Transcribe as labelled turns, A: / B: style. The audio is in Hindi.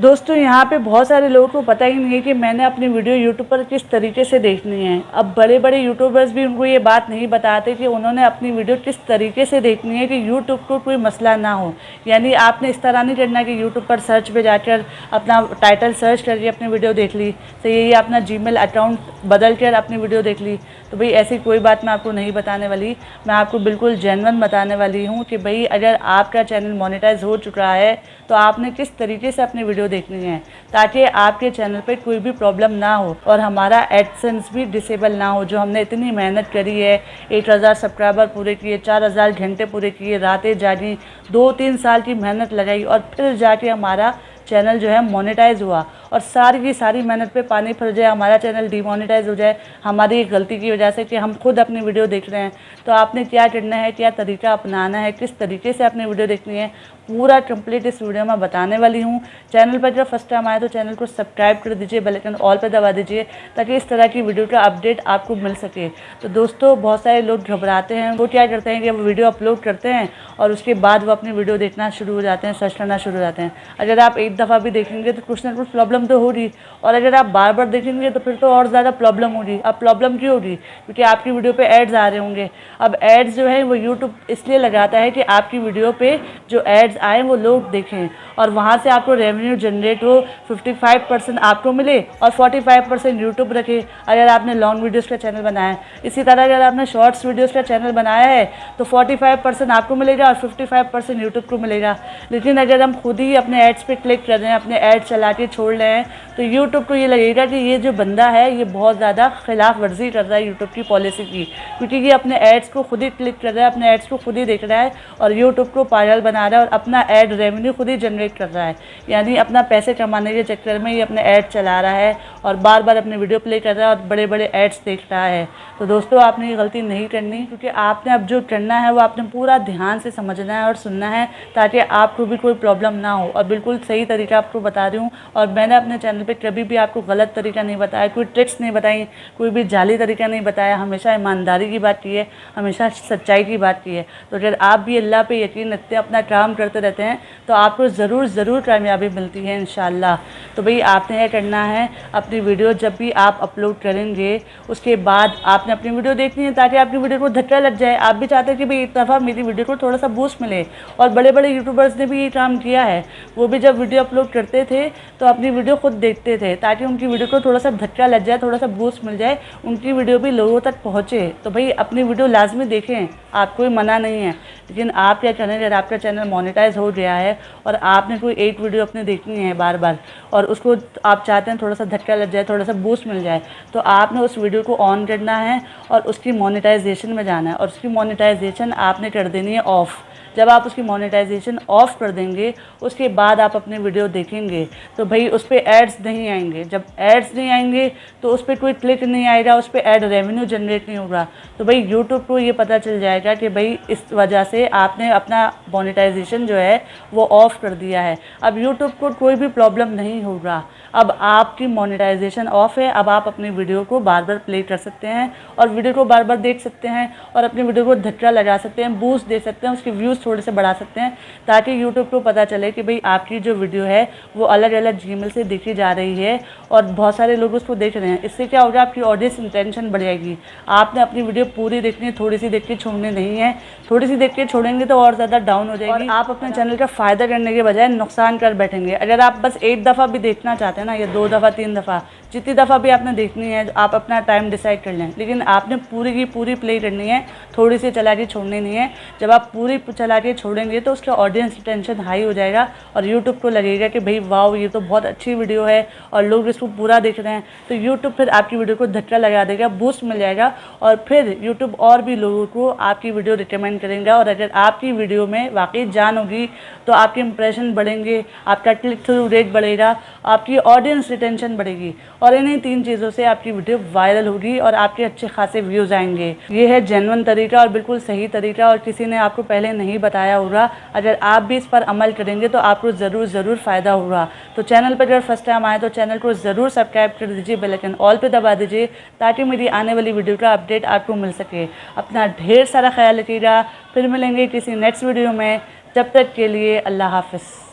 A: दोस्तों यहाँ पे बहुत सारे लोगों को पता ही नहीं है कि मैंने अपनी वीडियो यूट्यूब पर किस तरीके से देखनी है। अब बड़े बड़े यूट्यूबर्स भी उनको ये बात नहीं बताते कि उन्होंने अपनी वीडियो किस तरीके से देखनी है कि यूट्यूब को कोई मसला ना हो। यानी आपने इस तरह नहीं करना कि यूट्यूब पर सर्च पे जाकर अपना टाइटल सर्च करके अपनी वीडियो देख ली, तो यही अपना जीमेल अकाउंट बदल कर अपनी वीडियो देख ली। तो भाई ऐसी कोई बात मैं आपको नहीं बताने वाली। मैं आपको बिल्कुल जेन्युइन बताने वाली हूँ कि भाई अगर आपका चैनल मोनेटाइज हो चुका है तो आपने किस तरीके से अपनी वीडियो देखनी है ताकि आपके चैनल पे कोई भी प्रॉब्लम ना हो और हमारा एडसेंस भी डिसेबल ना हो। जो हमने इतनी मेहनत करी है, 1000 सब्सक्राइबर पूरे किए, 4000 घंटे पूरे किए, रातें जागी, 2-3 साल की मेहनत लगाई और फिर जाके हमारा चैनल जो है मोनेटाइज हुआ और सारी की सारी मेहनत पे पानी फिर जाए, हमारा चैनल डीमोनेटाइज हो जाए हमारी गलती की वजह से कि हम खुद अपनी वीडियो देख रहे हैं। तो आपने क्या करना है, क्या तरीका अपनाना है, किस तरीके से अपनी वीडियो देखनी है, पूरा कंप्लीट इस वीडियो में बताने वाली हूँ। चैनल पर जब फर्स्ट टाइम आए तो चैनल को सब्सक्राइब कर दीजिए, बेल आइकन ऑल पर दबा दीजिए ताकि इस तरह की वीडियो का अपडेट आपको मिल सके। तो दोस्तों बहुत सारे लोग घबराते हैं, वो क्या करते हैं कि वो वीडियो अपलोड करते हैं और उसके बाद वो अपनी वीडियो देखना शुरू हो जाते हैं, सर्च करना शुरू हो जाते हैं। अगर आप एक दफ़ा भी देखेंगे तो कुछ ना कुछ प्रॉब्लम तो होगी और अगर आप बार बार देखेंगे तो फिर तो और ज़्यादा प्रॉब्लम होगी। अब प्रॉब्लम क्यों होगी? क्योंकि आपकी वीडियो पे एड्स आ रहे होंगे। अब एड्स जो है वो यूट्यूब इसलिए लगाता है कि आपकी वीडियो पे जो एड्स आए वो लोग देखें और वहाँ से आपको रेवेन्यू जनरेट हो, 55% आपको मिले और 45% यूट्यूब रखे अगर आपने लॉन्ग वीडियोज़ का चैनल बनाया है। इसी तरह अगर आपने शॉर्ट्स वीडियोज़ का चैनल बनाया है तो 45% आपको मिलेगा और 55% यूट्यूब को मिलेगा। लेकिन अगर हम खुद ही अपने एड्स पे क्लिक कर रहे हैं, अपने एड्स चला के छोड़ रहे हैं, तो यूट्यूब को ये लगेगा कि ये जो बंदा है ये बहुत ज़्यादा खिलाफ वर्जी कर रहा है यूट्यूब की पॉलिसी की, क्योंकि ये अपने एड्स को खुद ही क्लिक कर रहा है, अपने एड्स को खुद ही देख रहा है और यूट्यूब को पागल बना रहा है और अपना एड रेवेन्यू खुद ही जनरेट कर रहा है। यानी अपना पैसे कमाने के चक्कर में ये अपने ऐड चला रहा है और बार बार अपनी वीडियो प्ले कर रहा है और बड़े बड़े एड्स देख रहा है। तो दोस्तों आपने ये गलती नहीं करनी, क्योंकि आपने अब जो करना है वो आपने पूरा ध्यान से समझना है और सुनना है ताकि आपको भी कोई प्रॉब्लम ना हो। और बिल्कुल सही तरीका आपको बता रही हूँ और मैंने अपने चैनल पे कभी भी आपको गलत तरीका नहीं बताया, कोई ट्रिक्स नहीं बताई, कोई भी जाली तरीका नहीं बताया। हमेशा ईमानदारी की बात की है, हमेशा सच्चाई की बात की है। तो अगर आप भी अल्लाह पे यकीन रखते हैं, अपना काम करते रहते हैं तो आपको ज़रूर कामयाबी मिलती है इंशाल्लाह। तो भाई आपने यह करना है, अपनी वीडियो जब भी आप अपलोड करेंगे उसके बाद आपने अपनी वीडियो देखनी है ताकि आपकी वीडियो को धक्का लग जाए। आप भी चाहते हैं कि भाई एक दफ़ा मेरी वीडियो को थोड़ा सा बूस्ट मिले और बड़े बड़े यूट्यूबर्स ने भी ये काम किया है। वो भी जब वीडियो अपलोड करते थे तो अपनी वीडियो खुद देखते थे ताकि उनकी वीडियो को थोड़ा सा धक्का लग जाए, थोड़ा सा बूस्ट मिल जाए, उनकी वीडियो भी लोगों तक पहुँचे। तो भाई अपनी वीडियो लाजमी देखें, आपको कोई मना नहीं है। लेकिन आप क्या करें, अगर आपका चैनल मोनेटाइज हो गया है और आपने कोई एक वीडियो अपनी देखनी है बार बार और उसको आप चाहते हैं थोड़ा सा धक्का लग जाए, थोड़ा सा बूस्ट मिल जाए, तो आपने उस वीडियो को ऑन करना है और उसकी मोनेटाइजेशन में जाना है और उसकी मोनेटाइजेशन आपने कर देनी है ऑफ़। जब आप उसकी मोनेटाइजेशन ऑफ़ कर देंगे उसके बाद आप अपनी वीडियो देखेंगे तो भाई उस पर एड्स नहीं आएंगे। जब एड्स नहीं आएंगे तो उस पर कोई क्लिक नहीं आएगा, उस पर एड रेवेन्यू जनरेट नहीं होगा। तो भाई यूट्यूब को ये पता चल जाएगा कि भाई इस वजह से आपने अपना मोनेटाइजेशन जो है वो ऑफ़ कर दिया है। अब यूट्यूब को कोई भी प्रॉब्लम नहीं होगा, अब आपकी मोनेटाइजेशन ऑफ़ है। अब आप अपनी वीडियो को बार बार प्ले कर सकते हैं और वीडियो को बार बार देख सकते हैं और अपनी वीडियो को धक्का लगा सकते हैं, बूस्ट दे सकते हैं, उसके व्यूज़ थोड़े से बढ़ा सकते हैं ताकि यूट्यूब को पता चले कि भाई आपकी जो वीडियो है वो अलग अलग जीमेल से देखी जा रही है और बहुत सारे लोग उसको देख रहे हैं। इससे क्या होगा, आपकी ऑडियंस इंटेंशन बढ़ जाएगी। आपने अपनी वीडियो पूरी देखनी है, थोड़ी सी देख के छोड़नी नहीं है। थोड़ी सी देख के छोड़ेंगे तो और ज़्यादा डाउन हो जाएगी और आप अपने चैनल का फ़ायदा करने के बजाय नुकसान कर बैठेंगे। अगर आप बस एक दफ़ा भी देखना चाहते हैं ना, या 2 दफ़ा 3 दफ़ा, जितनी दफ़ा भी आपने देखनी है आप अपना टाइम डिसाइड कर लें, लेकिन आपने पूरी की पूरी प्ले करनी है, थोड़ी सी चला के छोड़नी नहीं है। जब आप पूरी चला के छोड़ेंगे तो उसका ऑडियंस टेंशन हाई हो जाएगा और यूट्यूब को लगेगा कि भाई वाओ ये तो बहुत अच्छी वीडियो है और लोग इसको पूरा देख रहे हैं। तो यूट्यूब फिर आपकी वीडियो को धक्का लगा देगा, बूस्ट मिल जाएगा और फिर यूट्यूब और भी लोगों को आपकी वीडियो रिकमेंड करेंगे। और अगर आपकी वीडियो में वाकई जान होगी तो आपके इंप्रेशन बढ़ेंगे, आपका क्लिक थ्रू रेट बढ़ेगा, आपकी ऑडियंस रिटेंशन बढ़ेगी और इन्हीं 3 चीज़ों से आपकी वीडियो वायरल होगी और आपके अच्छे खासे व्यूज़ आएंगे। ये है जेन्युइन तरीका और बिल्कुल सही तरीका और किसी ने आपको पहले नहीं बताया होगा। अगर आप भी इस पर अमल करेंगे तो आपको ज़रूर फ़ायदा होगा। तो चैनल पर अगर फर्स्ट टाइम आए तो चैनल को ज़रूर सब्सक्राइब कर दीजिए, बेल आइकन ऑल पे दबा दीजिए ताकि मेरी आने वाली वीडियो का अपडेट आपको मिल सके। अपना ढेर सारा ख्याल रखिएगा, फिर मिलेंगे किसी नेक्स्ट वीडियो में। जब तक के लिए अल्लाह हाफ़िज़।